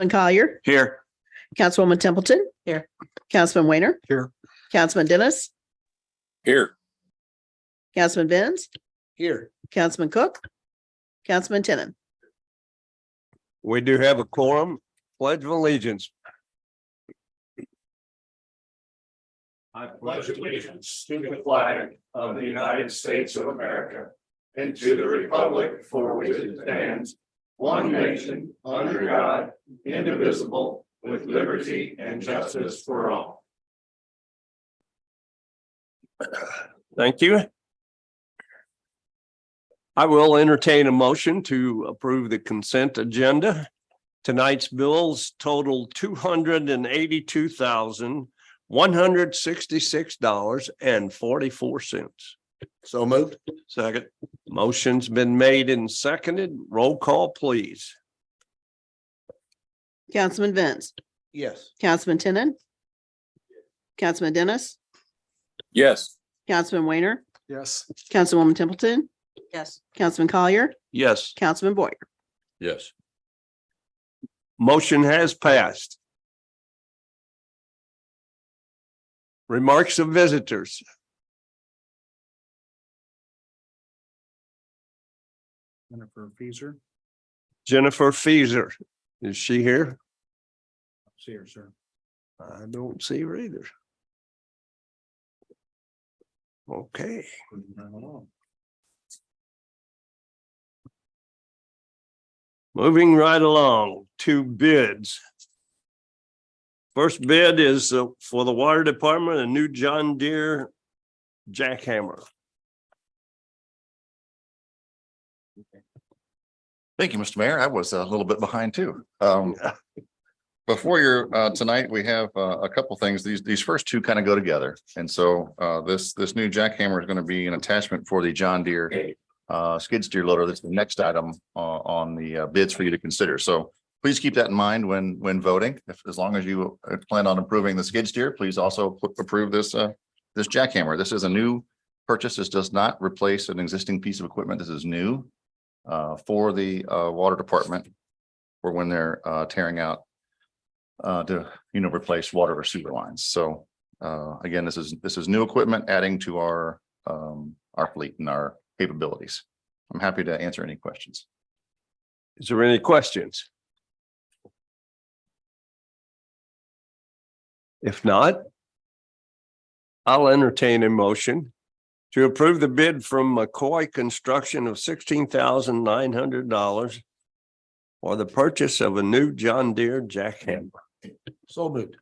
Collier, Here. Councilwoman Templeton. Here. Councilman Weiner, Here. Councilman Dennis, Here. Councilman Benz, Here. Councilman Cook, Councilman Tenen. We do have a quorum. Pledge of allegiance. I pledge allegiance to the flag of the United States of America and to the republic for which it stands, one nation, under God, indivisible, with liberty and justice for all. Thank you. I will entertain a motion to approve the consent agenda. Tonight's bills total $282,166.44. So moved. Second. Motion's been made and seconded. Roll call, please. Councilman Benz, Yes. Councilman Tenen, Councilman Dennis, Yes. Councilman Weiner, Yes. Councilwoman Templeton, Yes. Councilman Collier, Yes. Councilman Boyer. Yes. Motion has passed. Remarks of visitors. Jennifer Feaser. Jennifer Feaser. Is she here? See her, sir. I don't see her either. Okay. Moving right along to bids. First bid is for the water department, a new John Deere jackhammer. Thank you, Mr. Mayor. I was a little bit behind too. Before your tonight, we have a couple things. These first two kind of go together. And so this new jackhammer is going to be an attachment for the John Deere skid steer loader. That's the next item on the bids for you to consider. So please keep that in mind when voting. As long as you plan on approving the skid steer, please also approve this jackhammer. This is a new purchase. This does not replace an existing piece of equipment. This is new for the water department for when they're tearing out to replace water or sewer lines. So again, this is new equipment adding to our fleet and our capabilities. I'm happy to answer any questions. Is there any questions? If not, I'll entertain a motion to approve the bid from McCoy Construction of $16,900 for the purchase of a new John Deere jackhammer. So moved.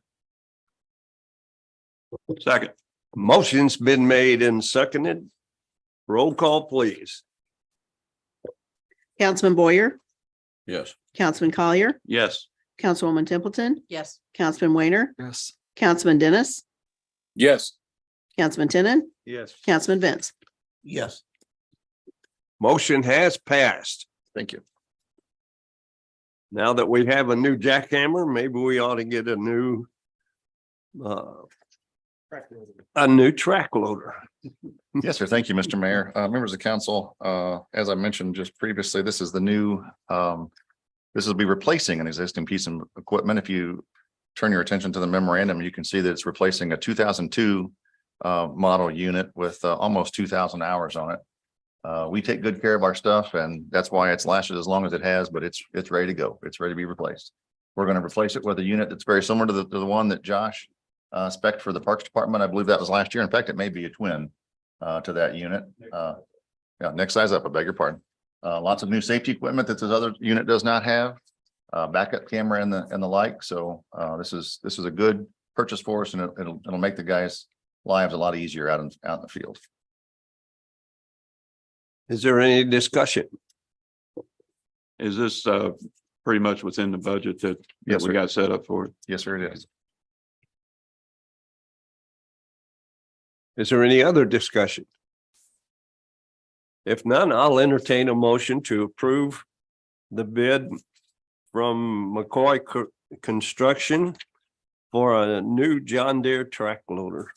Second. Motion's been made and seconded. Roll call, please. Councilman Boyer, Yes. Councilman Collier, Yes. Councilwoman Templeton, Yes. Councilman Weiner, Yes. Councilman Dennis, Yes. Councilman Tenen, Yes. Councilman Benz. Yes. Motion has passed. Thank you. Now that we have a new jackhammer, maybe we ought to get a new track loader. Yes, sir. Thank you, Mr. Mayor. Members of council, as I mentioned just previously, this is the new, this will be replacing an existing piece of equipment. If you turn your attention to the memorandum, you can see that it's replacing a 2002 model unit with almost 2,000 hours on it. We take good care of our stuff, and that's why it's lasted as long as it has, but it's ready to go. It's ready to be replaced. We're going to replace it with a unit that's very similar to the one that Josh spec'd for the Parks Department. I believe that was last year. In fact, it may be a twin to that unit. Yeah, next size up, I beg your pardon. Lots of new safety equipment that this other unit does not have, backup camera and the like. So this is a good purchase for us, and it'll make the guys' lives a lot easier out in the field. Is there any discussion? Is this pretty much within the budget that Yes, we sir. got set up for? Yes, sir, it is. Is there any other discussion? If none, I'll entertain a motion to approve the bid from McCoy Construction for a new John Deere track loader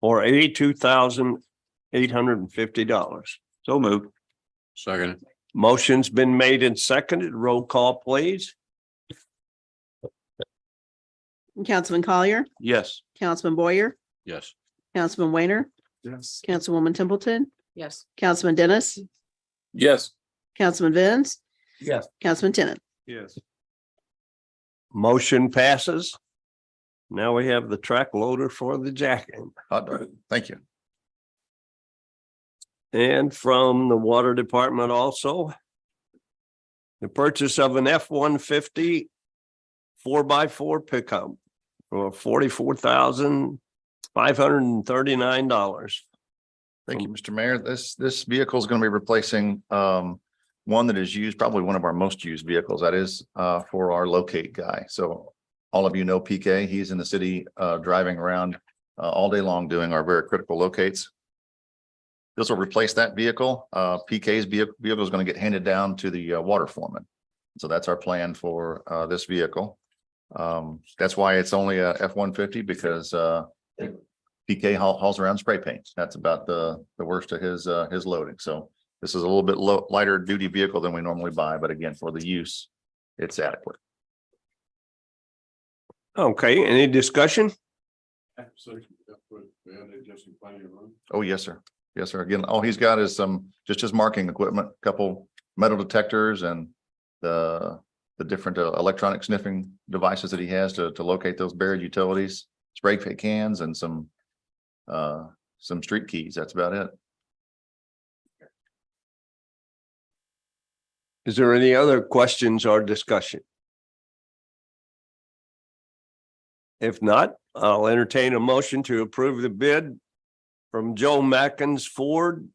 for $82,850. So moved. Second. Motion's been made and seconded. Roll call, please. Councilman Collier, Yes. Councilman Boyer, Yes. Councilman Weiner, Yes. Councilwoman Templeton, Yes. Councilman Dennis, Yes. Councilman Vins, Yes. Councilman Tenen. Yes. Motion passes. Now we have the track loader for the jacking. Hot dog. Thank you. And from the water department also. The purchase of an F-150 4x4 pickup for $44,539. Thank you, Mr. Mayor. This vehicle is going to be replacing one that is used, probably one of our most used vehicles. That is for our locate guy. So all of you know PK. He's in the city driving around all day long doing our very critical locates. This will replace that vehicle. PK's vehicle is going to get handed down to the water foreman. So that's our plan for this vehicle. That's why it's only a F-150 because PK hauls around spray paint. That's about the worst of his loading. So this is a little bit lighter duty vehicle than we normally buy, but again, for the use, it's adequate. Okay, any discussion? Oh, yes, sir. Yes, sir. Again, all he's got is just his marking equipment, a couple metal detectors and the different electronic sniffing devices that he has to locate those buried utilities, spray paint cans and some street keys. That's about it. Is there any other questions or discussion? If not, I'll entertain a motion to approve the bid from Joe Mackins Ford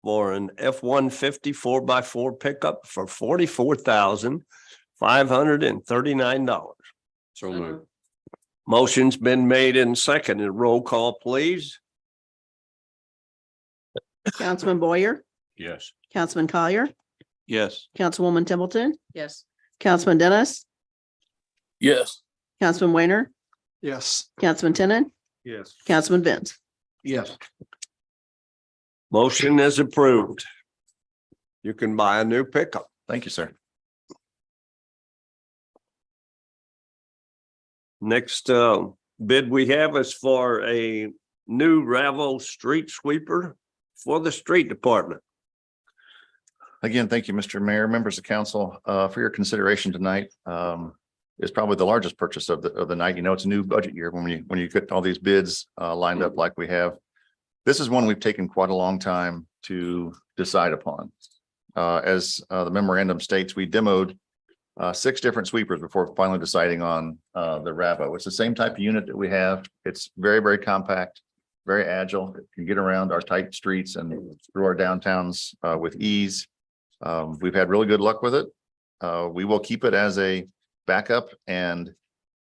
for an F-150 4x4 pickup for $44,539. So moved. Motion's been made and seconded. Roll call, please. Councilman Boyer, Yes. Councilman Collier, Yes. Councilwoman Templeton, Yes. Councilman Dennis, Yes. Councilman Weiner, Yes. Councilman Tenen, Yes. Councilman Vins. Yes. Motion is approved. You can buy a new pickup. Thank you, sir. Next bid we have is for a new Ravo street sweeper for the street department. Again, thank you, Mr. Mayor, members of council, for your consideration tonight. Is probably the largest purchase of the night. You know, it's a new budget year when you get all these bids lined up like we have. This is one we've taken quite a long time to decide upon. As the memorandum states, we demoed 6 different sweepers before finally deciding on the Ravo. It's the same type of unit that we have. It's very, very compact, very agile. It can get around our tight streets and through our downtowns with ease. We've had really good luck with it. We will keep it as a backup, and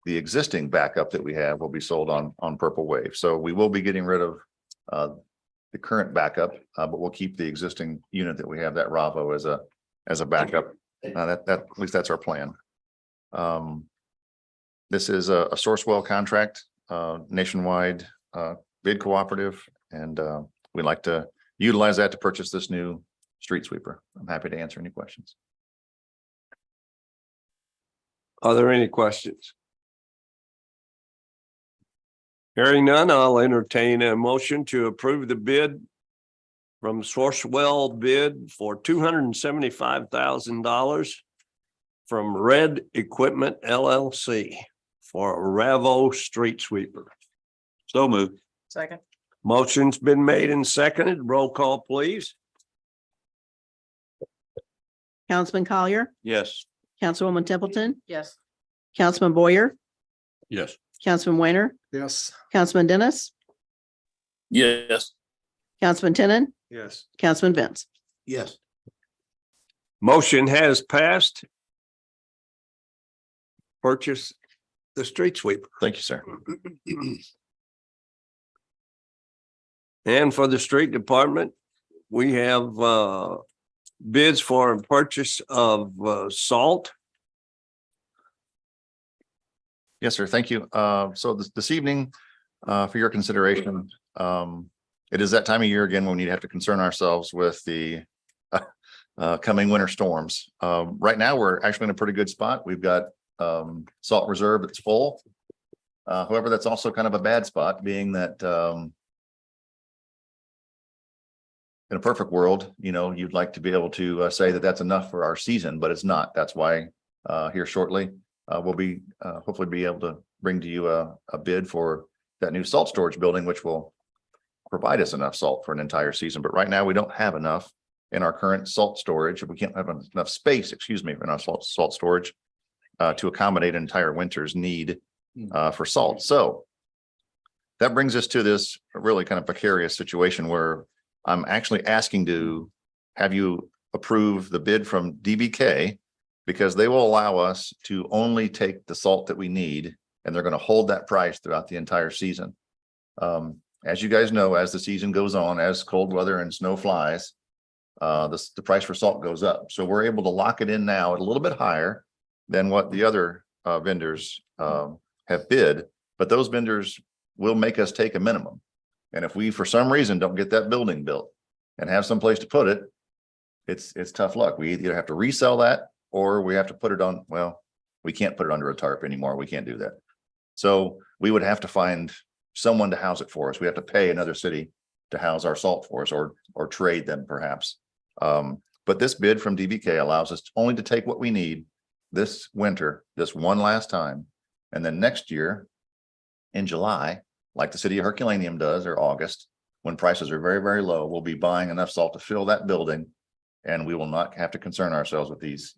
the existing backup that we have will be sold on Purple Wave. So we will be getting rid of the current backup, but we'll keep the existing unit that we have, that Ravo, as a backup. At least that's our plan. This is a Sourcewell contract, nationwide bid cooperative, and we'd like to utilize that to purchase this new street sweeper. I'm happy to answer any questions. Are there any questions? Hearing none, I'll entertain a motion to approve the bid from Sourcewell bid for $275,000 from Red Equipment LLC for a Ravo street sweeper. So moved. Second. Motion's been made and seconded. Roll call, please. Councilman Collier, Yes. Councilwoman Templeton, Yes. Councilman Boyer, Yes. Councilman Weiner, Yes. Councilman Dennis, Yes. Councilman Tenen, Yes. Councilman Vins. Yes. Motion has passed. Purchase the street sweeper. Thank you, sir. And for the street department, we have bids for a purchase of salt. Yes, sir. Thank you. So this evening, for your consideration, it is that time of year again when we have to concern ourselves with the coming winter storms. Right now, we're actually in a pretty good spot. We've got salt reserve that's full. However, that's also kind of a bad spot, being that in a perfect world, you'd like to be able to say that that's enough for our season, but it's not. That's why here shortly, we'll be hopefully be able to bring to you a bid for that new salt storage building, which will provide us enough salt for an entire season. But right now, we don't have enough in our current salt storage. We can't have enough space, in our salt storage to accommodate an entire winter's need for salt. So that brings us to this really kind of precarious situation where I'm actually asking to have you approve the bid from DBK, because they will allow us to only take the salt that we need, and they're going to hold that price throughout the entire season. As you guys know, as the season goes on, as cold weather and snow flies, the price for salt goes up. So we're able to lock it in now at a little bit higher than what the other vendors have bid, but those vendors will make us take a minimum. And if we, for some reason, don't get that building built and have some place to put it, it's tough luck. We either have to resell that, or we have to put it on, well, we can't put it under a tarp anymore. We can't do that. So we would have to find someone to house it for us. We have to pay another city to house our salt for us, or trade them perhaps. But this bid from DBK allows us only to take what we need this winter, this one last time. And then next year in July, like the city of Herculaneum does, or August, when prices are very, very low, we'll be buying enough salt to fill that building, and we will not have to concern ourselves with these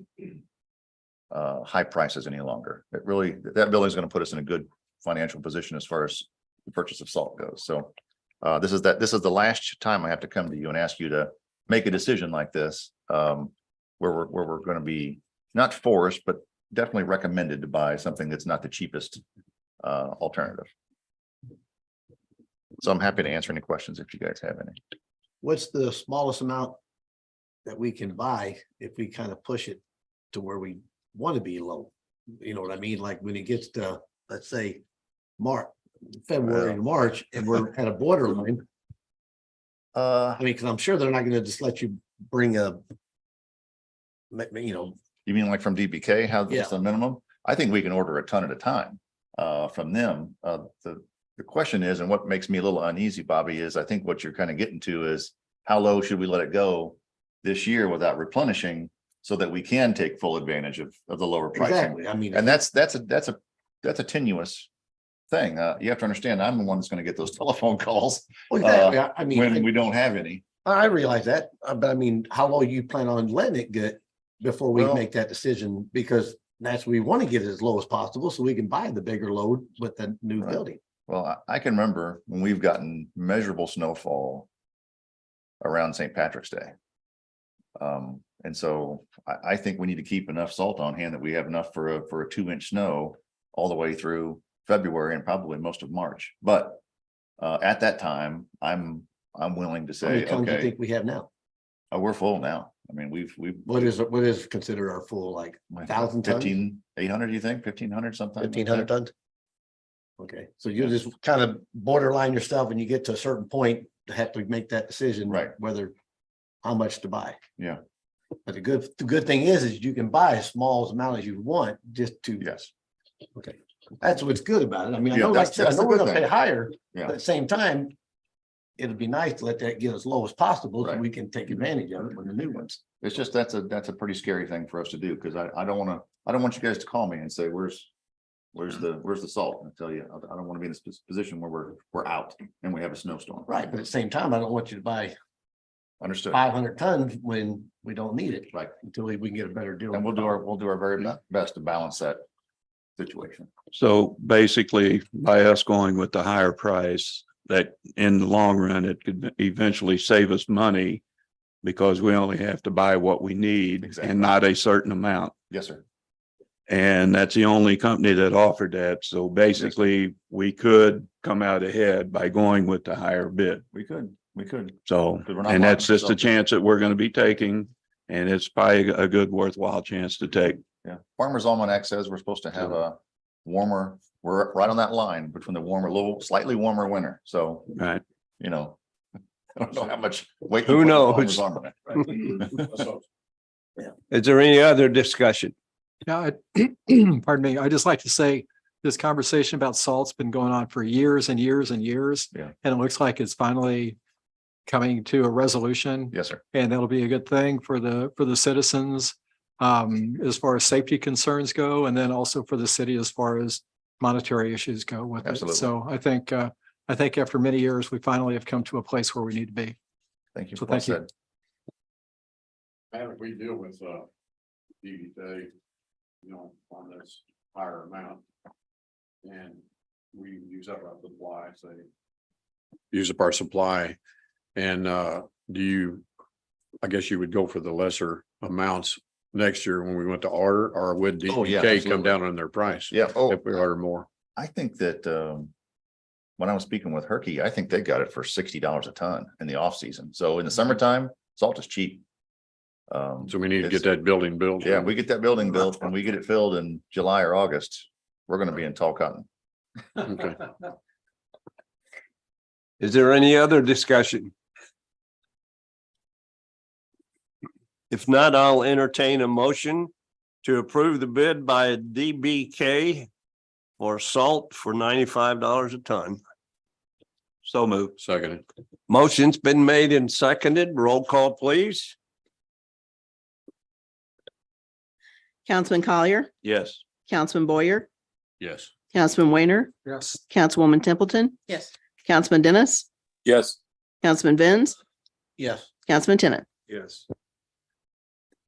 high prices any longer. That building is going to put us in a good financial position as far as the purchase of salt goes. So this is the last time I have to come to you and ask you to make a decision like this, where we're going to be not forced, but definitely recommended to buy something that's not the cheapest alternative. So I'm happy to answer any questions if you guys have any. What's the smallest amount that we can buy if we kind of push it to where we want to be low? You know what I mean? Like when it gets to, let's say, February to March, and we're at a borderline. I mean, because I'm sure they're not going to just let you bring you mean like from DBK, how Yeah. that's the minimum? I think we can order a ton at a time from them. The question is, and what makes me a little uneasy, Bobby, is I think what you're kind of getting to is how low should we let it go this year without replenishing, so that we can take full advantage of the lower pricing. Exactly. I mean, And that's a tenuous thing. You have to understand, I'm the one that's going to get those telephone calls exactly. I mean, when we don't have any. I realize that, but I mean, how low you plan on letting it get before we Well- make that decision? Because that's, we want to get it as low as possible so we can buy the bigger load with the new Right. building. Well, I can remember when we've gotten measurable snowfall around St. Patrick's Day. And so I think we need to keep enough salt on hand that we have enough for a 2-inch snow all the way through February and probably most of March. But at that time, I'm willing to How many say, tons do you okay, think we have now? we're full now. I mean, we've What is considered our full, like 1,000 tons? 1,800, you think 1,500 something? 1,500 tons? Okay, so you just kind of borderline yourself and you get to a certain point to have to make that decision. Right. Whether, how much to buy. Yeah. But the good thing is you can buy as small amount as you want just to. Yes. Okay, that's what's good about it. I mean, I Yeah, know, like I that's said, I the know we're good gonna pay thing. higher, Yeah. but at the same time, it'd be nice to let that get as low as possible so Right. we can take advantage of it with the new ones. It's just, that's a pretty scary thing for us to do, because I don't want you guys to call me and say, where's the salt? And I tell you, I don't want to be in this position where we're out and we have a snowstorm. Right, but at the same time, I don't want you to buy Understood. 500 tons when we don't need it. Right. Until we can get a better deal. And we'll do our very best to balance that situation. So basically, by us going with the higher price, that in the long run, it could eventually save us money because we only have to buy what we need Exactly. and not a certain amount. Yes, sir. And that's the only company that offered that. So basically, we could come out ahead by going with the higher bid. We could. So, 'Cause we're not and that's locking just a ourselves in. chance that we're going to be taking. And it's probably a good worthwhile chance to take. Yeah. Farmer's Almanac says we're supposed to have a warmer, we're right on that line between the slightly warmer winter. So, Right. I don't know how much weight. Who you put in knows? Farmer's Almanac. Is there any other discussion? Yeah, pardon me. I just like to say, this conversation about salt's been going on for years and years and years. Yeah. And it looks like it's finally coming to a resolution. Yes, sir. And that'll be a good thing for the citizens as far as safety concerns go, and then also for the city as far as monetary issues go with it. Absolutely. So I think after many years, we finally have come to a place where we need to be. Thank you. So Well thank you. said. How do we deal with DDA, on this higher amount? And we use up our supply, say. Use up our supply. And I guess you would go for the lesser amounts next year when we went to order, or would Oh, yeah, DDK come absolutely. down on their price? Yeah. Oh, If we order more. I think that when I was speaking with Herky, I think they got it for $60 a ton in the off season. So in the summertime, salt is cheap. So we need to get It's- that building built. Yeah, we get that building built and we get it filled in July or August, we're gonna be in tall cotton. Okay. Is there any other discussion? If not, I'll entertain a motion to approve the bid by DBK for salt for $95 a ton. So moved. Second. Motion's been made and seconded. Roll call, please. Councilman Collier, Yes. Councilman Boyer, Yes. Councilman Weiner, Yes. Councilwoman Templeton, Yes. Councilman Dennis, Yes. Councilman Benz, Yes. Councilman Tennant. Yes.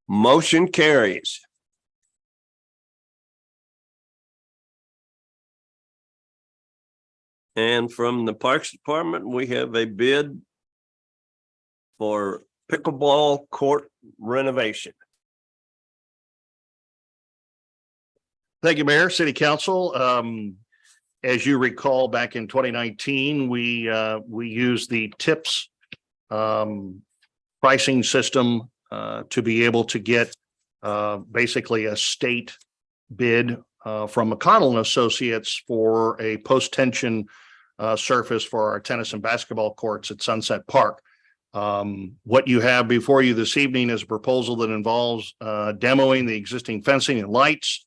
Motion carries. And from the Parks Department, we have a bid for pickleball court renovation. Thank you, Mayor, City Council. As you recall, back in 2019, we used the TIPS pricing system to be able to get basically a state bid from McConnell and Associates for a post-tension surface for our tennis and basketball courts at Sunset Park. What you have before you this evening is a proposal that involves demoing the existing fencing and lights,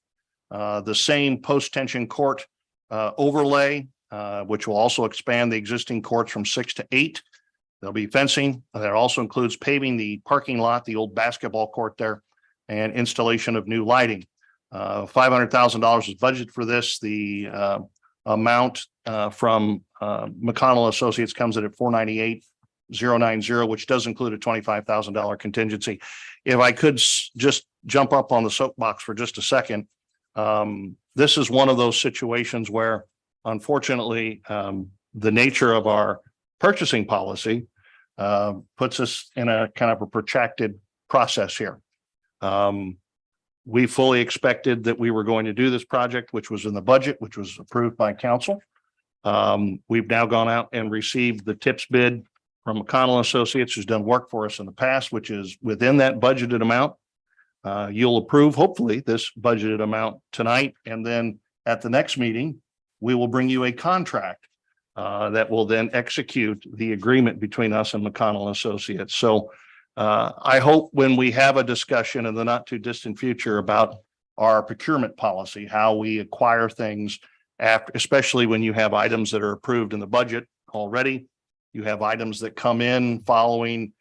the same post-tension court overlay, which will also expand the existing courts from 6 to 8. There'll be fencing. That also includes paving the parking lot, the old basketball court there, and installation of new lighting. $500,000 is budgeted for this. The amount from McConnell Associates comes in at $498,090, which does include a $25,000 contingency. If I could just jump up on the soapbox for just a second. This is one of those situations where, unfortunately, the nature of our purchasing policy puts us in a kind of a protracted process here. We fully expected that we were going to do this project, which was in the budget, which was approved by council. We've now gone out and received the TIPS bid from McConnell Associates, who's done work for us in the past, which is within that budgeted amount. You'll approve, hopefully, this budgeted amount tonight, and then at the next meeting, we will bring you a contract that will then execute the agreement between us and McConnell Associates. So I hope when we have a discussion in the not too distant future about our procurement policy, how we acquire things after, especially when you have items that are approved in the budget already, you have items that come in following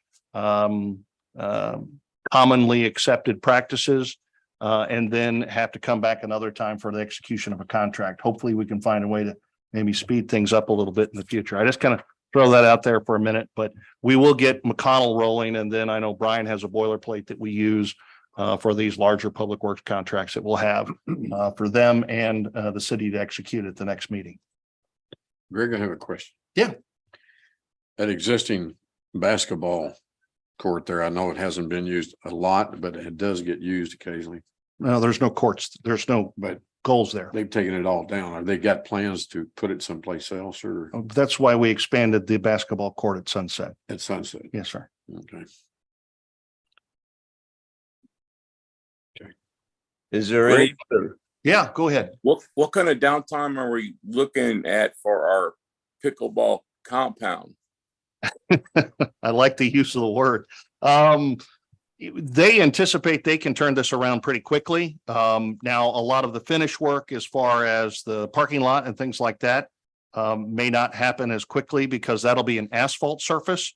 commonly accepted practices, and then have to come back another time for the execution of a contract. Hopefully, we can find a way to maybe speed things up a little bit in the future. I just kind of throw that out there for a minute, but we will get McConnell rolling, and then I know Brian has a boilerplate that we use for these larger public works contracts that we'll have for them and the city to execute at the next meeting. Greg, I have a question. Yeah. That existing basketball court there, I know it hasn't been used a lot, but it does get used occasionally. No, there's no courts, there's no But goals there. they've taken it all down. Are they got plans to put it someplace else or That's why we expanded the basketball court at Sunset. at Sunset? Yes, sir. Okay. Is there any? Yeah, go ahead. What kind of downtime are we looking at for our pickleball compound? I like the use of the word. they anticipate they can turn this around pretty quickly. Now, a lot of the finish work as far as the parking lot and things like that may not happen as quickly because that'll be an asphalt surface.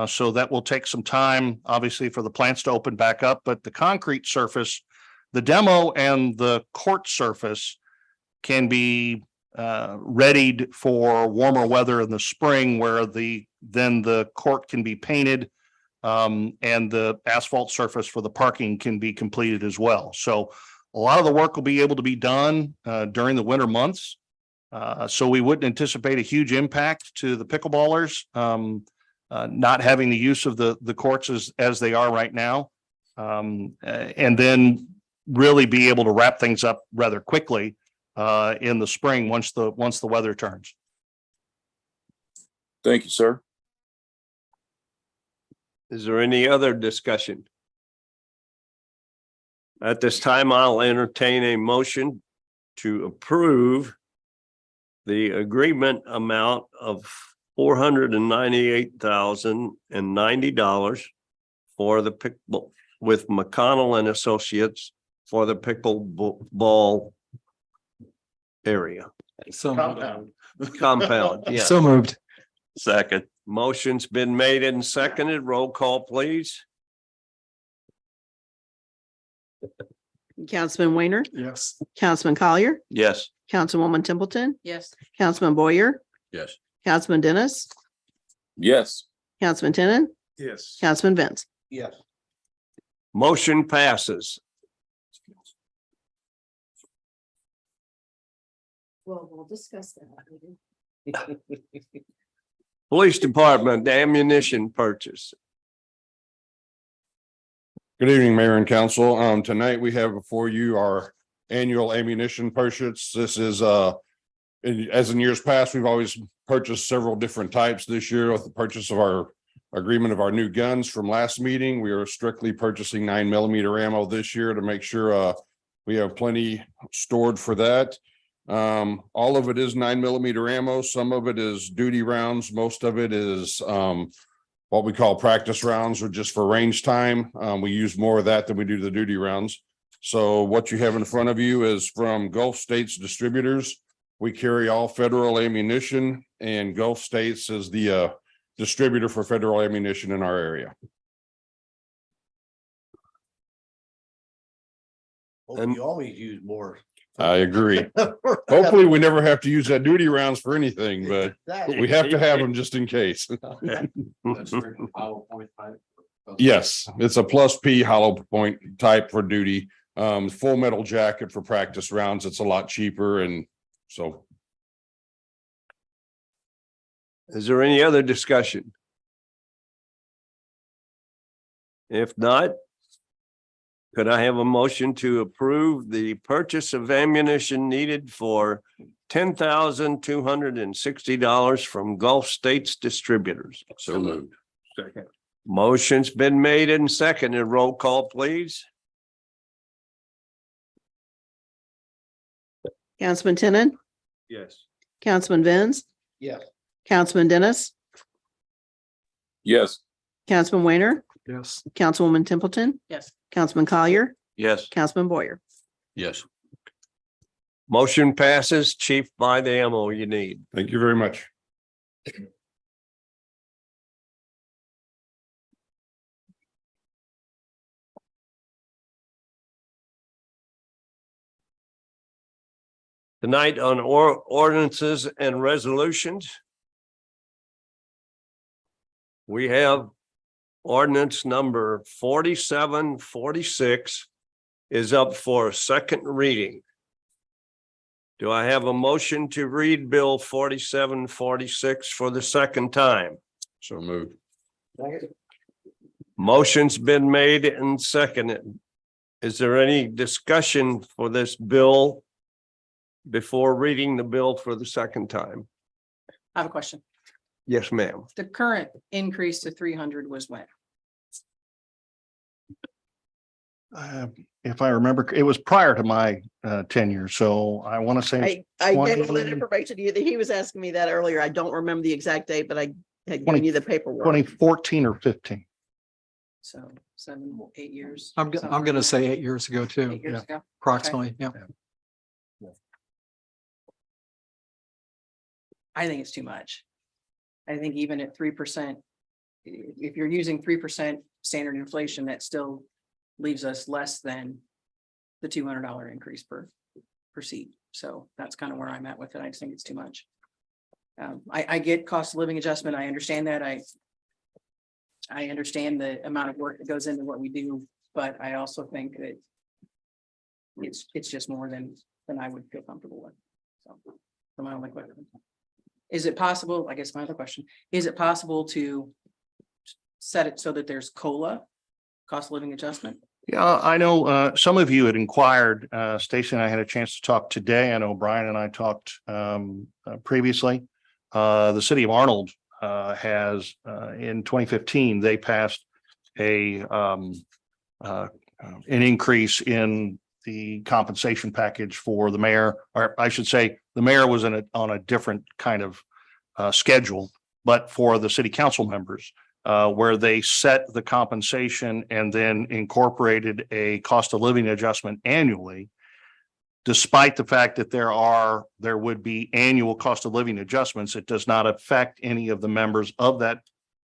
So that will take some time, obviously, for the plants to open back up, but the concrete surface, the demo and the court surface can be readied for warmer weather in the spring where then the court can be painted and the asphalt surface for the parking can be completed as well. So a lot of the work will be able to be done during the winter months. So we wouldn't anticipate a huge impact to the pickleballers not having the use of the courts as they are right now. And then really be able to wrap things up rather quickly in the spring once the weather turns. Thank you, sir. Is there any other discussion? At this time, I'll entertain a motion to approve the agreement amount of $498,090 for the pickle with McConnell and Associates for the pickleball area So, compound. Yeah. so moved. Second. Motion's been made and seconded. Roll call, please. Councilman Weiner, Yes. Councilman Collier, Yes. Councilwoman Templeton, Yes. Councilman Boyer, Yes. Councilman Dennis, Yes. Councilman Tenon, Yes. Councilman Venz. Yes. Motion passes. Well, we'll discuss that. Police Department ammunition purchase. Good evening, Mayor and Council. Tonight we have before you our annual ammunition purchase. This is as in years past, we've always purchased several different types. This year with the purchase of our agreement of our new guns from last meeting, we are strictly purchasing 9mm ammo this year to make sure we have plenty stored for that. All of it is 9mm ammo. Some of it is duty rounds. Most of it is what we call practice rounds or just for range time. We use more of that than we do the duty rounds. So what you have in front of you is from Gulf States Distributors. We carry all federal ammunition and Gulf States is the distributor for federal ammunition in our area. And- You always use more. I agree. Hopefully, we never have to use that duty rounds for anything, but we have to have them just in case. Yes, it's a plus P hollow point type for duty. Full metal jacket for practice rounds. It's a lot cheaper and so. Is there any other discussion? If not, could I have a motion to approve the purchase of ammunition needed for $10,260 from Gulf States Distributors? So moved. Second. Motion's been made and seconded. Roll call, please. Councilman Tenon, Yes. Councilman Venz, Yes. Councilman Dennis, Yes. Councilman Weiner, Yes. Councilwoman Templeton, Yes. Councilman Collier, Yes. Councilman Boyer. Yes. Motion passes. Chief, buy the ammo you need. Thank you very much. Tonight on ordinances and resolutions. We have ordinance number 4746 is up for a second reading. Do I have a motion to read Bill 4746 for the second time? So moved. Motion's been made and seconded. Is there any discussion for this bill before reading the bill for the second time? I have a question. Yes, ma'am. The current increase to 300 was when? If I remember, it was prior to my tenure, so I want to say I gave 20 all that information to you. He was asking me that earlier. I don't remember the exact date, but I had given you the paperwork. 2014 or 15. So 7, 8 years. I'm something gonna like say that. 8 years ago too. 8 years Yeah, ago. approximately. Yeah. I think it's too much. I think even at 3%, if you're using 3% standard inflation, that still leaves us less than the $200 increase per seat. So that's kind of where I'm at with it. I just think it's too much. I get cost of living adjustment. I understand that. I understand the amount of work that goes into what we do, but I also think that it's just more than I would feel comfortable with. So my only question. Is it possible, I guess my other question, is it possible to set it so that there's COLA, cost of living adjustment? Yeah, I know some of you had inquired, Stacy and I had a chance to talk today. I know Brian and I talked previously. The city of Arnold has in 2015, they passed an increase in the compensation package for the mayor, or I should say, the mayor was on a different kind of schedule, but for the city council members, where they set the compensation and then incorporated a cost of living adjustment annually. Despite the fact that there would be annual cost of living adjustments, it does not affect any of the members of that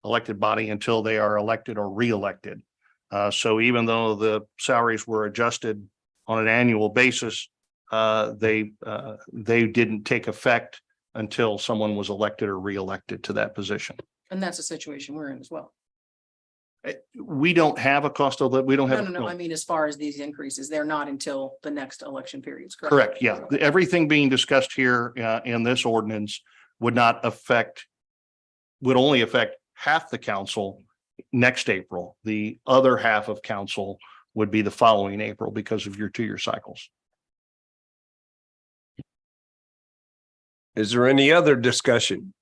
elected body until they are elected or re-elected. So even though the salaries were adjusted on an annual basis, they didn't take effect until someone was elected or re-elected to that position. And that's a situation we're in as well. We don't have a cost of, we don't have. No. I mean, as far as these increases, they're not until the next election periods, correct? Correct, yeah. Everything being discussed here in this ordinance would not affect, would only affect half the council next April. The other half of council would be the following April because of your 2-year cycles. Is there any other discussion?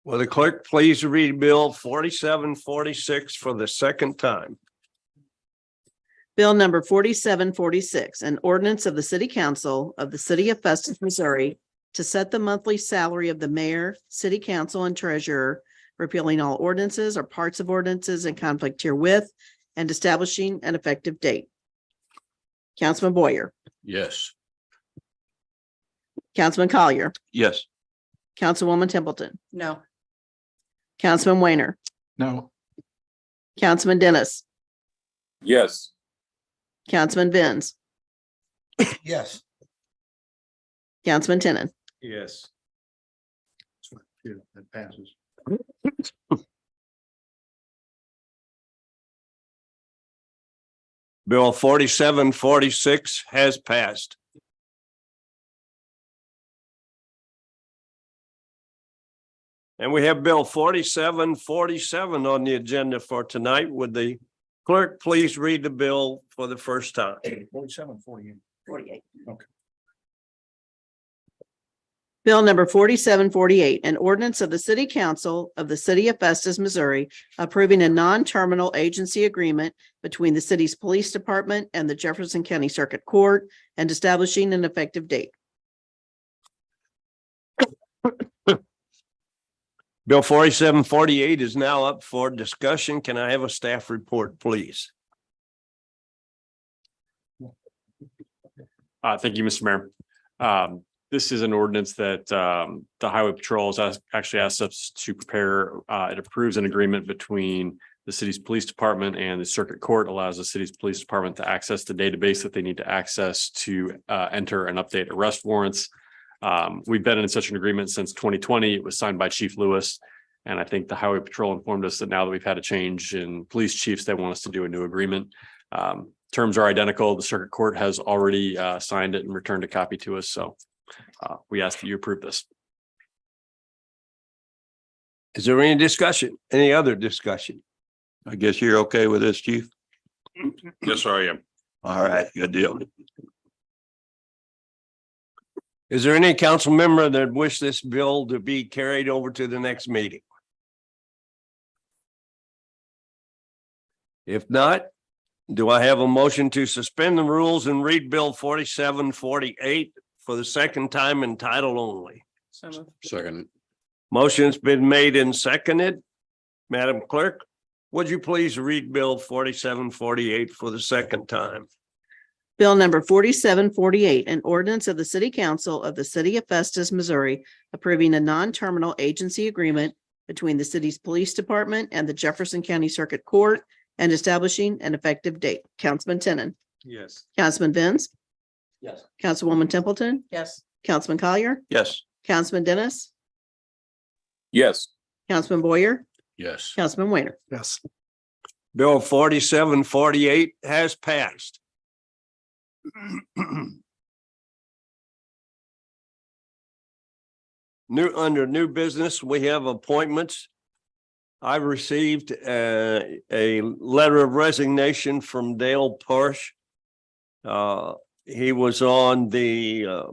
Will the clerk please read Bill 4746 for the second time? Bill number 4746, an ordinance of the city council of the city of Festus, Missouri, to set the monthly salary of the mayor, city council, and treasurer, repealing all ordinances or parts of ordinances in conflict herewith, and establishing an effective date. Councilman Boyer, Yes. Councilman Collier, Yes. Councilwoman Templeton, No, Councilman Weiner, No, Councilman Dennis, Yes. Councilman Benz, Yes. Councilman Tenon. Yes. That passes. Bill 4746 has passed. And we have Bill 4747 on the agenda for tonight. Would the clerk please read the bill for the first time? 4748. 48. Okay. Bill number 4748, an ordinance of the city council of the city of Festus, Missouri, approving a non-terminal agency agreement between the city's police department and the Jefferson County Circuit Court and establishing an effective date. Bill 4748 is now up for discussion. Can I have a staff report, please? Thank you, Mr. Mayor. This is an ordinance that the Highway Patrol has actually asked us to prepare. It approves an agreement between the city's police department and the circuit court, allows the city's police department to access the database that they need to access to enter and update arrest warrants. We've been in such an agreement since 2020. It was signed by Chief Lewis. And I think the Highway Patrol informed us that now that we've had a change in police chiefs, they want us to do a new agreement. Terms are identical. The circuit court has already signed it and returned a copy to us. So we ask that you approve this. Is there any discussion? Any other discussion? I guess you're okay with this, chief? Yes, sir, I am. All right, good deal. Is there any council member that wish this bill to be carried over to the next meeting? If not, do I have a motion to suspend the rules and read Bill 4748 for the second time in title only? so moved. Second. Motion's been made and seconded. Madam Clerk, would you please read Bill 4748 for the second time? Bill number 4748, an ordinance of the City Council of the City of Festus, Missouri, approving a non-terminal agency agreement between the city's police department and the Jefferson County Circuit Court and establishing an effective date. Councilman Tenon, Yes. Councilman Benz, Yes. Councilwoman Templeton, Yes. Councilman Collier, Yes. Councilman Dennis, Yes. Councilman Boyer, Yes. Councilman Weiner. Yes. Bill 4748 has passed. Under new business, we have appointments. I received a letter of resignation from Dale Parsh. He was on the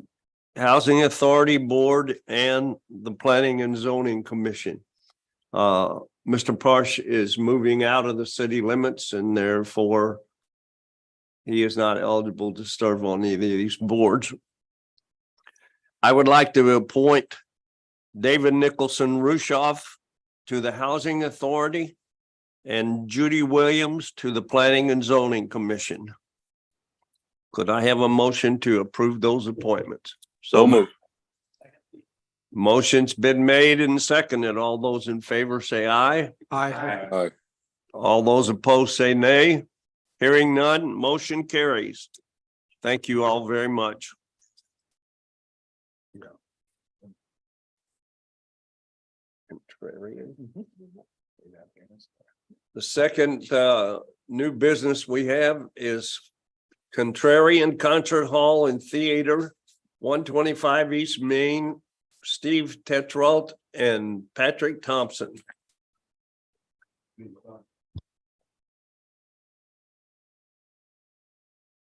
Housing Authority Board and the Planning and Zoning Commission. Mr. Parsh is moving out of the city limits and therefore he is not eligible to serve on either of these boards. I would like to appoint David Nicholson Rushoff to the Housing Authority and Judy Williams to the Planning and Zoning Commission. Could I have a motion to approve those appointments? So moved. Motion's been made and seconded. All those in favor say aye. Aye. Aye. All those opposed say nay. Hearing none, motion carries. Thank you all very much. The second new business we have is Contrarian Concert Hall and Theater, 125 East Main, Steve Tetrault and Patrick Thompson.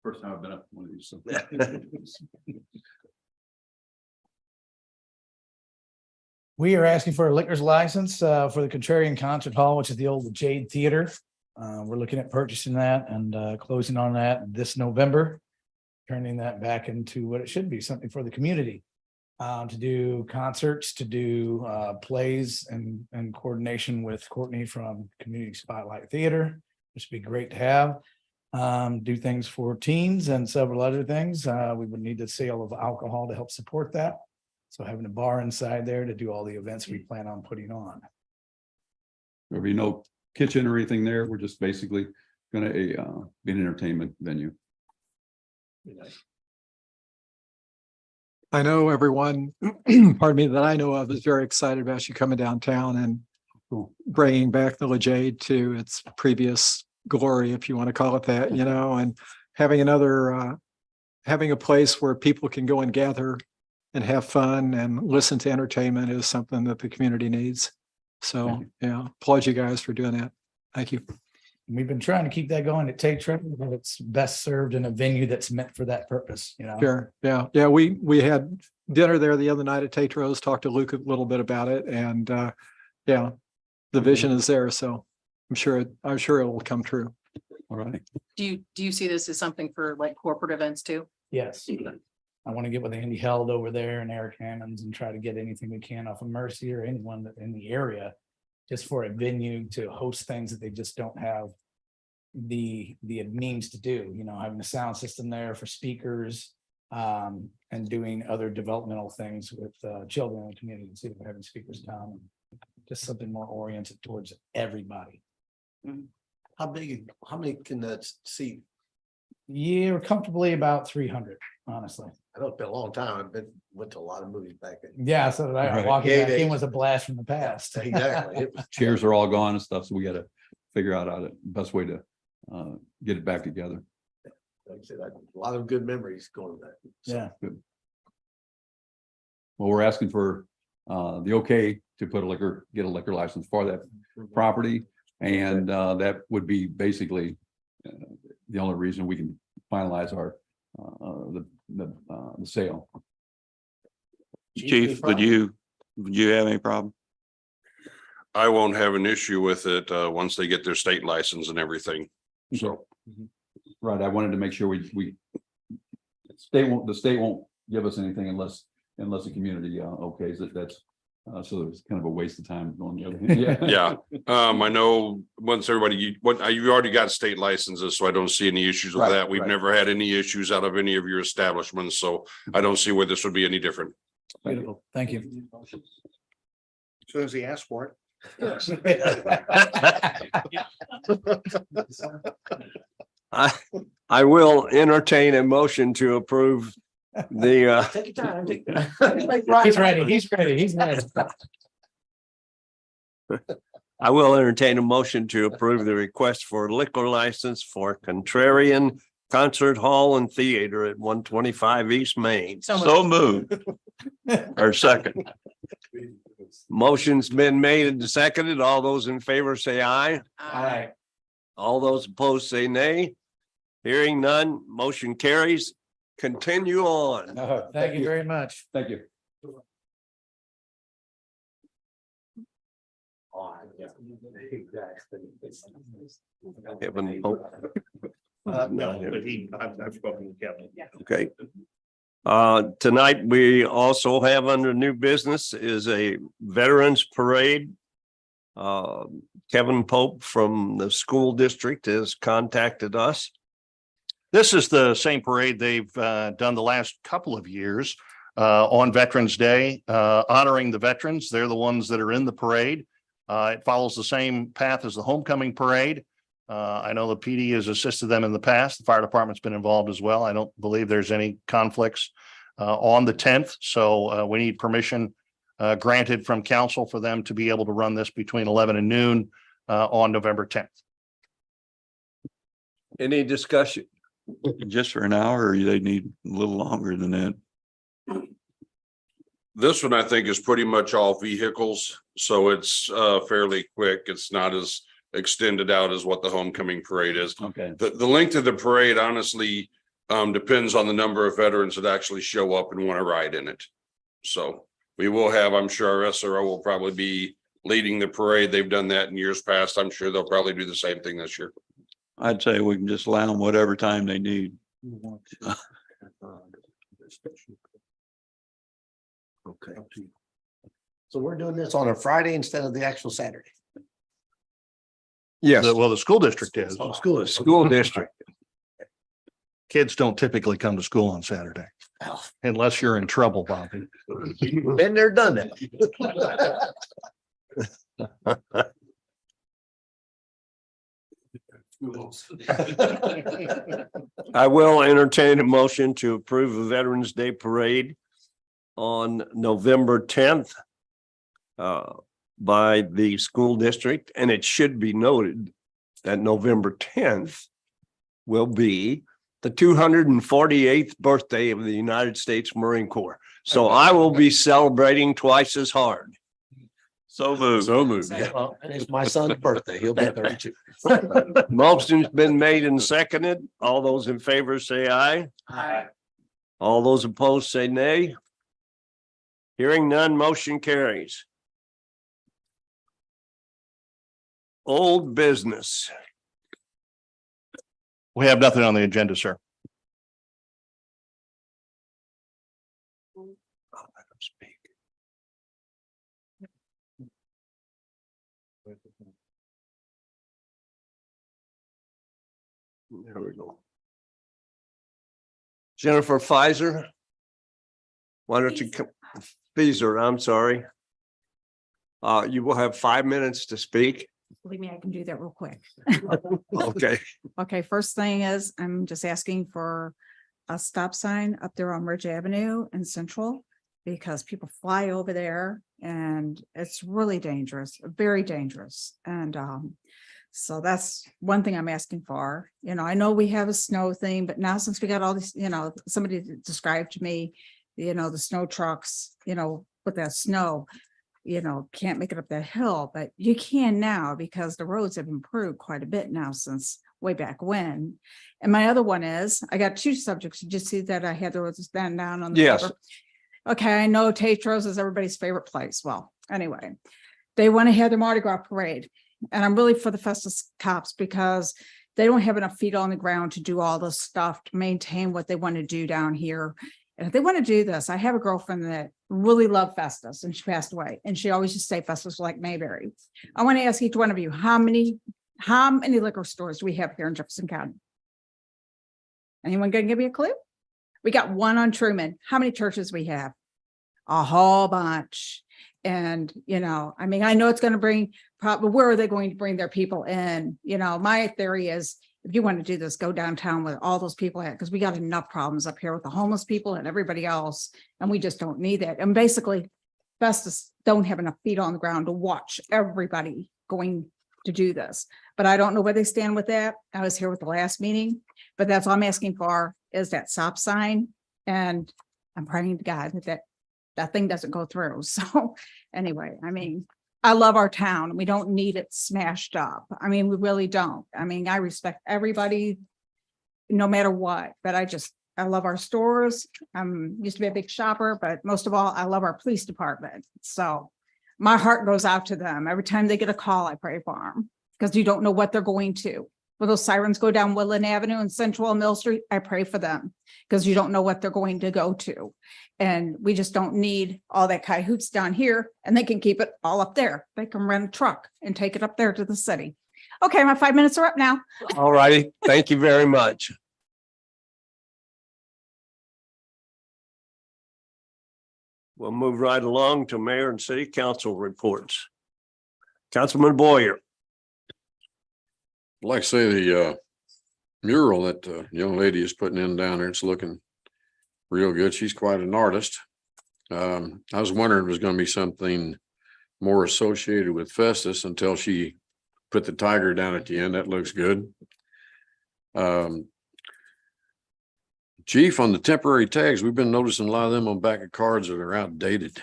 First time I've been up one of these. We are asking for a liquor's license for the Contrarian Concert Hall, which is the old Jade Theater. We're looking at purchasing that and closing on that this November. Turning that back into what it should be, something for the community. To do concerts, to do plays and coordination with Courtney from Community Spotlight Theater, which would be great to have. Do things for teens and several other things. We would need the sale of alcohol to help support that. So having a bar inside there to do all the events we plan on putting on. There'll be no kitchen or anything there. We're just basically gonna be an entertainment venue. I know everyone, pardon me, that I know of is very excited about you coming downtown and bringing back the Jade to its previous glory, if you want to call it that, and having having a place where people can go and gather and have fun and listen to entertainment is something that the community needs. So, yeah, applaud you guys for doing that. Thank you. We've been trying to keep that going at Tatro, but it's best served in a venue that's meant for that purpose, Sure. Yeah. Yeah. We had dinner there the other night at Tatro's, talked to Luke a little bit about it. And yeah, the vision is there. So I'm sure it will come true. All right. Do you see this as something for like corporate events too? Yes. I want to get with Andy Held over there and Eric Hammonds and try to get anything we can off of Mercy or anyone in the area. Just for a venue to host things that they just don't have the means to do, having a sound system there for speakers and doing other developmental things with children in the community, too, having speakers come, just something more oriented towards everybody. How many can that seat? Yeah, we're comfortably about 300, honestly. I know it's been a long time. Went to a lot of movies back then. Yeah, so that Right. walking Yeah, back they- in was a blast from the past. Exactly. Chairs are all gone and stuff, so we gotta figure out the best way to get it back together. Like I said, a lot of good memories going back. So, Yeah. Well, we're asking for the okay to get a liquor license for that property. And that would be basically the only reason we can finalize our the sale. Chief, would you have any problem? I won't have an issue with it once they get their state license and everything. So Right, I wanted to make sure we the state won't give us anything unless the community okays it. That's So it was kind of a waste of time going. Yeah. Yeah, I know once everybody, you've already got state licenses, so I don't see any issues with Right, that. We've right. never had any issues out of any of your establishments, so I don't see where this would be any different. Beautiful. Thank you. As soon as he asked for I will entertain a motion to approve the, Take your time. He's ready. He's ready. He's ready. I will entertain a motion to approve the request for liquor license for Contrarian Concert Hall and Theater at 125 East Main. So moved. Or second. Motion's been made and seconded. All those in favor say aye. All right. All those opposed say nay. Hearing none, motion carries. Continue on. Thank you very much. Thank you. Kevin Pope. no, but I've spoken with Kevin. Okay. Tonight, we also have under new business is a Veterans Parade. Kevin Pope from the school district has contacted us. This is the same parade they've done the last couple of years on Veterans Day, honoring the veterans. They're the ones that are in the parade. It follows the same path as the homecoming parade. I know the PD has assisted them in the past. The fire department's been involved as well. I don't believe there's any conflicts on the 10th. So we need permission granted from council for them to be able to run this between 11 and noon on November 10th. Any discussion? Just for an hour, or they need a little longer than that? This one, I think, is pretty much all vehicles, so it's fairly quick. It's not as extended out as what the homecoming parade is. Okay. The length of the parade honestly depends on the number of veterans that actually show up and want to ride in it. So we will have, I'm sure our SRO will probably be leading the parade. They've done that in years past. I'm sure they'll probably do the same thing this year. I'd say we can just allow them whatever time they need. Okay. So we're doing this on a Friday instead of the actual Saturday. Yes, Well, the school district is. school district. Kids don't typically come to school on Saturday unless you're in trouble, Bobby. Been there, done that. I will entertain a motion to approve the Veterans Day Parade on November 10th by the school district, and it should be noted that November 10th will be the 248th birthday of the United States Marine Corps. So I will be celebrating twice as hard. So moved. So moved. Well, and it's my son's birthday. He'll be 32. Motion's been made and seconded. All those in favor say aye. Aye. All those opposed say nay. Hearing none, motion carries. Old business. We have nothing on the agenda, sir. There we go. Jennifer Pfizer. Why don't you come? Pfizer, I'm sorry. You will have 5 minutes to speak. Believe me, I can do that real quick. Okay. Okay, first thing is, I'm just asking for a stop sign up there on Ridge Avenue in Central, because people fly over there and it's really dangerous, very dangerous. And so that's one thing I'm asking for. You know, I know we have a snow thing, but now since we got all this, you know, somebody described to me, you know, the snow trucks, you know, with that snow, you know, can't make it up that hill, but you can now because the roads have improved quite a bit now since way back when. And my other one is, I got two subjects. Did you see that I had those stand down on the Yes. paper? Okay, I know Tetros is everybody's favorite place. Well, anyway, they want to have their Mardi Gras parade. And I'm really for the Festus cops because they don't have enough feet on the ground to do all this stuff to maintain what they want to do down here. And if they want to do this, I have a girlfriend that really loved Festus and she passed away. And she always used to say Festus was like Mayberry. I want to ask each one of you, how many liquor stores do we have here in Jefferson County? Anyone gonna give me a clue? We got one on Truman. How many churches we have? A whole bunch. And, you know, I mean, I know it's going to bring, probably, where are they going to bring their people in? You know, my theory is, if you want to do this, go downtown with all those people at, because we got enough problems up here with the homeless people and everybody else, and we just don't need that. And basically, Festus don't have enough feet on the ground to watch everybody going to do this. But I don't know where they stand with that. I was here with the last meeting, but that's all I'm asking for is that stop sign. And I'm praying to God that thing doesn't go through. So anyway, I mean, I love our town. We don't need it smashed up. I mean, we really don't. I mean, I respect everybody, no matter what, but I love our stores. Used to be a big shopper, but most of all, I love our police department. So my heart goes out to them. Every time they get a call, I pray for them because you don't know what they're going to. When those sirens go down Woodland Avenue and Central and Mill Street, I pray for them because you don't know what they're going to go to. And we just don't need all that cahoots down here, and they can keep it all up there. They can rent a truck and take it up there to the city. Okay, my 5 minutes are up now. All righty. Thank you very much. We'll move right along to mayor and city council reports. Councilman Boyer. Like I say, the mural that the young lady is putting in down there, it's looking real good. She's quite an artist. I was wondering if it was going to be something more associated with Festus until she put the tiger down at the end. That looks good. Chief, on the temporary tags, we've been noticing a lot of them on back of cards that are outdated.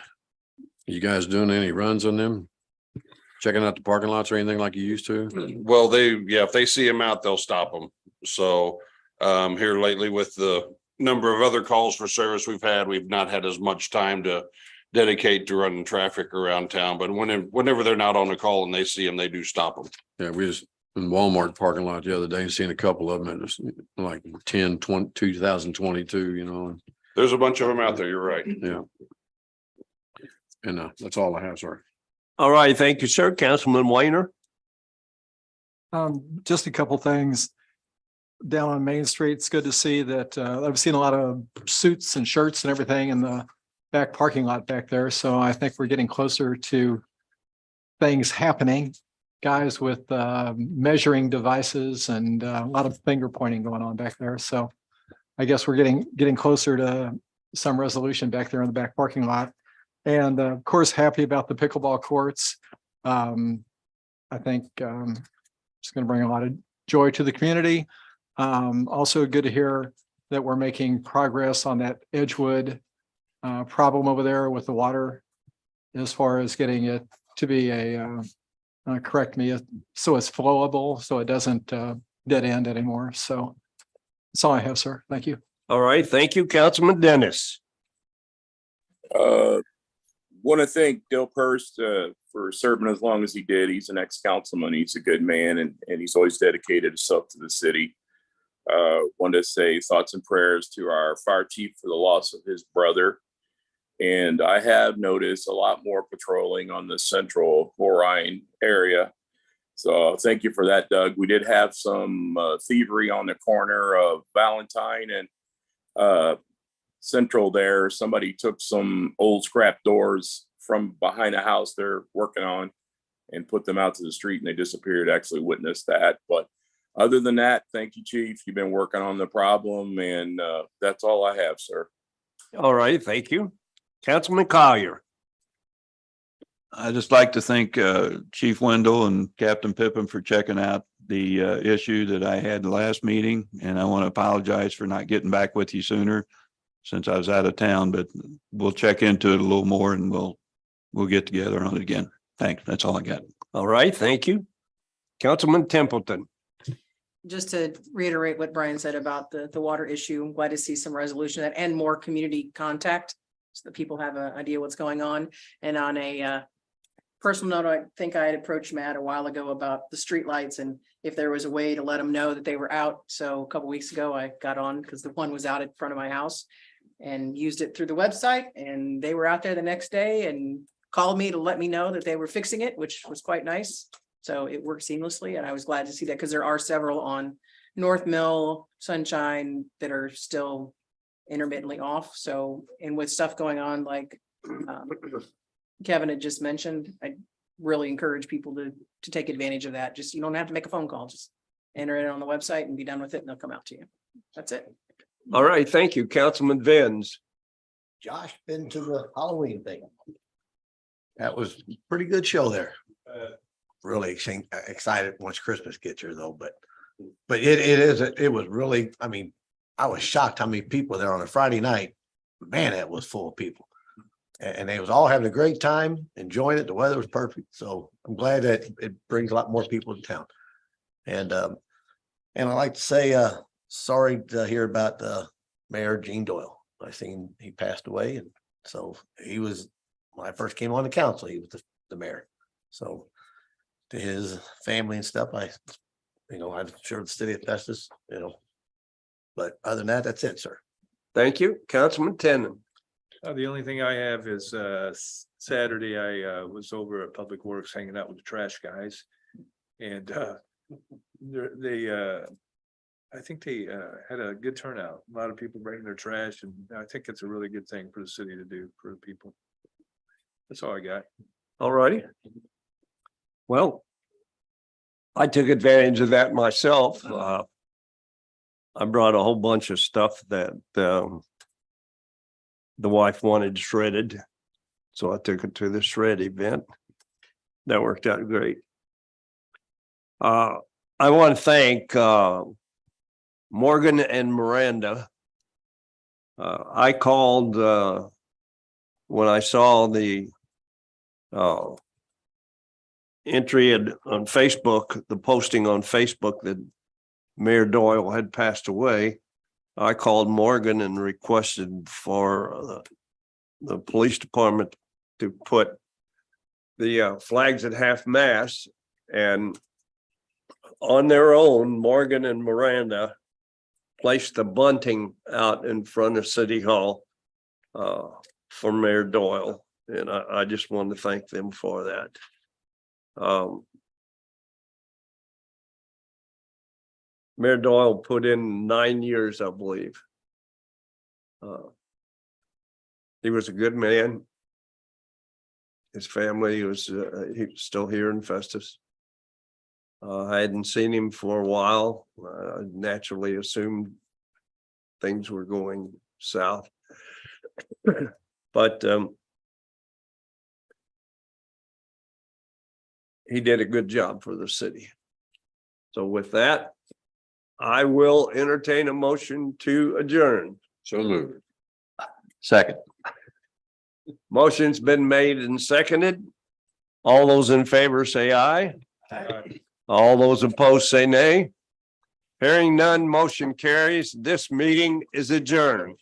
You guys doing any runs on them? Checking out the parking lots or anything like you used to? Well, if they see them out, they'll stop them. So here lately with the number of other calls for service we've not had as much time to dedicate to running traffic around town. But whenever they're not on the call and they see them, they do stop them. Yeah, we was in Walmart parking lot the other day and seen a couple of them. It was like 2022, you know. There's a bunch of them out there. You're right. Yeah. And that's all I have, sir. All right. Thank you, sir. Councilman Weiner. Just a couple things down on Main Street. It's good to see that I've seen a lot of suits and shirts and everything in the back parking lot back there. So I think we're getting closer to things happening. Guys with measuring devices and a lot of finger pointing going on back there. So I guess we're getting closer to some resolution back there in the back parking lot. And of course, happy about the pickleball courts. I think it's going to bring a lot of joy to the community. Also good to hear that we're making progress on that Edgewood problem over there with the water, as far as getting it to be a, correct me, so it's flowable, so it doesn't dead end anymore. So that's all I have, sir. Thank you. All right. Thank you, Councilman Dennis. Want to thank Dale Purst for serving as long as he did. He's an ex-councilman. He's a good man, and he's always dedicated himself to the city. Want to say thoughts and prayers to our fire chief for the loss of his brother. And I have noticed a lot more patrolling on the central Orion area. So thank you for that, Doug. We did have some thievery on the corner of Valentine and Central there. Somebody took some old scrap doors from behind a house they're working on and put them out to the street, and they disappeared. Actually witnessed that. But other than that, thank you, Chief. You've been working on the problem, and that's all I have, sir. All right. Thank you. Councilman Collier. I'd just like to thank Chief Wendell and Captain Pippin for checking out the issue that I had the last meeting. And I want to apologize for not getting back with you sooner since I was out of town, but we'll check into it a little more and we'll get together on it again. Thanks. That's all I got. All right. Thank you. Councilman Templeton. Just to reiterate what Brian said about the water issue, I'm glad to see some resolution of that and more community contact so that people have an idea what's going on. And on a personal note, I think I had approached Matt a while ago about the streetlights and if there was a way to let them know that they were out. So a couple weeks ago, I got on because the one was out in front of my house. and used it through the website, and they were out there the next day and called me to let me know that they were fixing it, which was quite nice. So it worked seamlessly, and I was glad to see that, because there are several on North Mill, Sunshine that are still intermittently off. So, and with stuff going on like Kevin had just mentioned, I really encourage people to take advantage of that. Just, you don't have to make a phone call, just enter it on the website and be done with it, and they'll come out to you. That's it. All right, thank you, Councilman Vins. Josh, been to the Halloween thing? That was a pretty good show there. Really excited once Christmas gets here though, but it was really, I mean, I was shocked how many people there on a Friday night. Man, it was full of people. And they was all having a great time, enjoying it. The weather was perfect. So I'm glad that it brings a lot more people to town. And I'd like to say, sorry to hear about Mayor Gene Doyle. I seen he passed away, and so he was, when I first came on the council, he was the mayor. So to his family and stuff, I'm sure the city of Festus, but other than that, that's it, sir. Thank you, Councilman Tenen. The only thing I have is Saturday, I was over at Public Works hanging out with the trash guys. And I think they had a good turnout. A lot of people bringing their trash, and I think it's a really good thing for the city to do for the people. That's all I got. All righty. Well, I took advantage of that myself. I brought a whole bunch of stuff that the wife wanted shredded. So I took it to the shred event. That worked out great. I want to thank Morgan and Miranda. I called when I saw the entry on Facebook, the posting on Facebook that Mayor Doyle had passed away. I called Morgan and requested for the police department to put the flags at half mast, and on their own, Morgan and Miranda placed the bunting out in front of City Hall for Mayor Doyle. And I just wanted to thank them for that. Mayor Doyle put in 9 years, I believe. He was a good man. His family was he was still here in Festus. I hadn't seen him for a while. I naturally assumed things were going south. But he did a good job for the city. So with that, I will entertain a motion to adjourn. So moved. Second. Motion's been made and seconded. All those in favor say aye. All those opposed say nay. Hearing none, motion carries. This meeting is adjourned.